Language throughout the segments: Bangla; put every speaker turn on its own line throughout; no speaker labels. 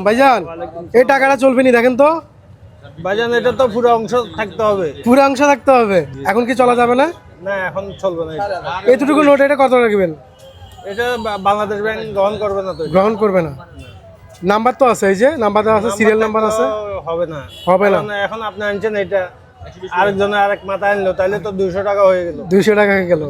ভাইজান এই টাকাটা চলবে নি দেখেন তো
ভাইজান, এটা তো পুরো অংশ থাকতে হবে।
পুরো অংশ থাকতে হবে, এখন কি চলা যাবে না?
না, এখন চলবে না এটা।
এতটুকু নোট এটা কত রাখবেন?
এটা বাংলাদেশ ব্যাংক গ্রহণ করবে না তো।
গ্রহণ করবে না। নাম্বার তো আছে, এই যে নাম্বার দেওয়া আছে, সিরিয়াল নাম্বার আছে।
হবে না,
হবে না।
কারণ এখন আপনি আনছেন এটা, আরেকজনে আরেক মাথা আনলো, তাহলে তো 200 টাকা হয়ে গেল।
200 টাকা হয়ে গেল।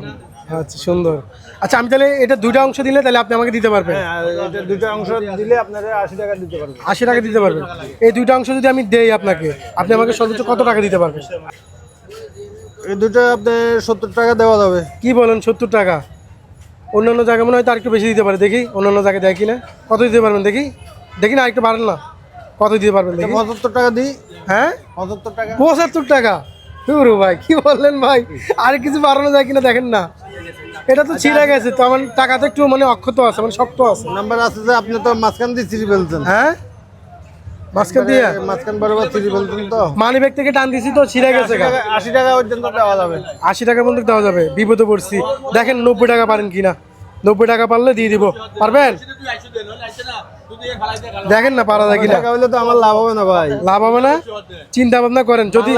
আচ্ছা সুন্দর। আচ্ছা আমি তাহলে এটা দুইটা অংশ দিলে তাহলে আপনি আমাকে দিতে পারবেন?
হ্যাঁ, আর এটা দুটো অংশ দিলে আপনারা 80 টাকা দিতে পারবেন।
80 টাকা দিতে পারবেন। এই দুইটা অংশ যদি আমি দেই আপনাকে, আপনি আমাকে সর্বোচ্চ কত টাকা দিতে পারবেন?
এই দুটো আপনি 70 টাকা দেওয়া যাবে।
কি বলেন, 70 টাকা? অন্যান্য জায়গায় মনে হয় আর একটু বেশি দিতে পারে, দেখি অন্যান্য জায়গায় দেয় কিনা। কত দিতে পারবেন দেখি? দেখি না, আরেকটু বাড়েন না, কত দিতে পারবেন দেখি?
75 টাকা দিই।
হ্যাঁ
75 টাকা।
75 টাকা? ভাই কি বললেন ভাই, আর কিছু বাড়ানো যায় কিনা দেখেন না। এটা তো ছিঁড়ে গেছে তো, আমার টাকা তো একটু মানে অক্ষত আছে, মানে শক্ত আছে।
নাম্বার আছে যে আপনি তো মাঝখান দিয়ে চিড়ি ফেলছেন।
হ্যাঁ মাঝখান দিয়ে
মাঝখান বরাবর চিড়ি ফেলছেন তো।
মানি ব্যাগ থেকে টান দিছি তো ছিঁড়ে গেছে।
80 টাকা পর্যন্ত দেওয়া যাবে।
80 টাকা পর্যন্ত দেওয়া যাবে। বিপদে পড়ছি, দেখেন 90 টাকা পারেন কিনা। 90 টাকা পারলে দিয়ে দিব, পারবেন? দেখেন না পারা যায় কিনা।
টাকা হলে তো আমার লাভ হবে না ভাই।
লাভ হবে না, চিন্তা ভাবনা করেন। যদি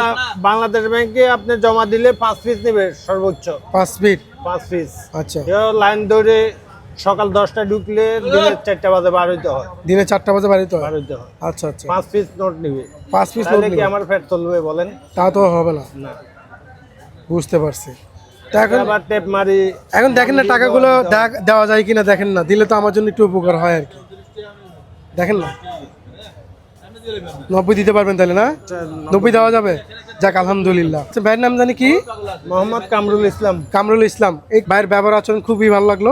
বাংলাদেশ ব্যাংকে আপনি জমা দিলে 5 পিস নেবে সর্বোচ্চ।
5 ফিট?
5 পিস।
আচ্ছা,
লাইন ধরে সকাল 10টায় ঢুকলে দিনে 4টা বাজে বার হইতে হয়।
দিনে 4টা বাজে বাড়িতে
বার
হয়?
হইতে হয়।
আচ্ছা আচ্ছা,
5 পিস নোট নেবে।
5 পিস
তাহলে কি আমার ফেট চলবে বলেন?
তা তো হবে না।
না,
বুঝতে পারছি। তা এখন
আবার টেপ মারি।
এখন দেখেন না টাকাগুলো দেওয়া যায় কিনা, দেখেন না, দিলে তো আমার জন্য একটু উপকার হয় আর কি। দেখেন না, 90 দিতে পারবেন তাহলে না? 90 দেওয়া যাবে? যাক আলহামদুলিল্লাহ। আচ্ছা, ভাইয়ের নাম জানি কি?
মোহাম্মদ কামরুল ইসলাম।
কামরুল ইসলাম। এই ভাইয়ের ব্যবহার আচরণ খুবই ভালো লাগলো।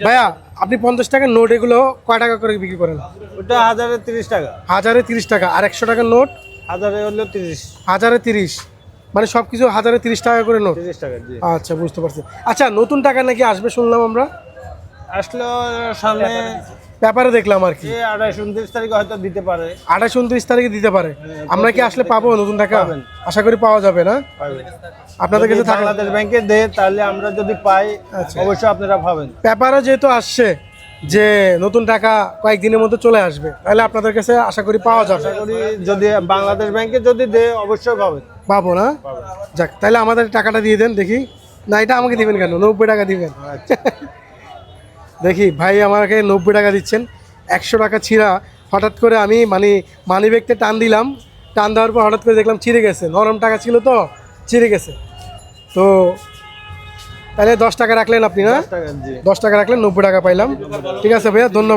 ভাইয়া আপনি 50 টাকার নোট এগুলো কয় টাকা করে বিক্রি করেন?
ওটা 1030 টাকা।
1030 টাকা। আর 100 টাকার নোট?
1000 হলো 30।
1030, মানে সবকিছু 1030 টাকা করে নোট?
30 টাকা জি।
আচ্ছা বুঝতে পারছি। আচ্ছা নতুন টাকা নাকি আসবে শুনলাম আমরা,
আসলো সামনে।
ব্যাপারে দেখলাম আর কি।
28-29 তারিখে হয়তো দিতে পারে।
28-29 তারিখে দিতে পারে। আমরা কি আসলে পাবো নতুন টাকা?
পাবেন।
আশা করি পাওয়া যাবে না?
পাবেন।
আপনাদের কাছে থাকলে
বাংলাদেশ ব্যাংকে দেয়, তাহলে আমরা যদি পাই
আচ্ছা।
অবশ্যই আপনারা পাবেন।
পেপারও যেহেতু আসছে যে নতুন টাকা কয়েকদিনের মধ্যে চলে আসবে, তাহলে আপনাদের কাছে আশা করি পাওয়া যাবে।
আশা করি যদি বাংলাদেশ ব্যাংকে যদি দেয় অবশ্যই পাবেন।
পাবো না? যাক, তাহলে আমাদের টাকাটা দিয়ে দেন দেখি। না এটা আমাকে দিবেন কেন? 90 টাকা দিবেন। দেখি ভাই আমাকে 90 টাকা দিচ্ছেন, 100 টাকা ছিঁড়া। হঠাৎ করে আমি মানি ব্যাগতে টান দিলাম, টান দেওয়ার পর হঠাৎ করে দেখলাম ছিঁড়ে গেছে। নরম টাকা ছিল তো, ছিঁড়ে গেছে। তো তাহলে 10 টাকা রাখলেন আপনি না?
10 টাকা জি।
10 টাকা রাখলেন, 90 টাকা পাইলাম। ঠিক আছে ভাইয়া, ধন্যবাদ।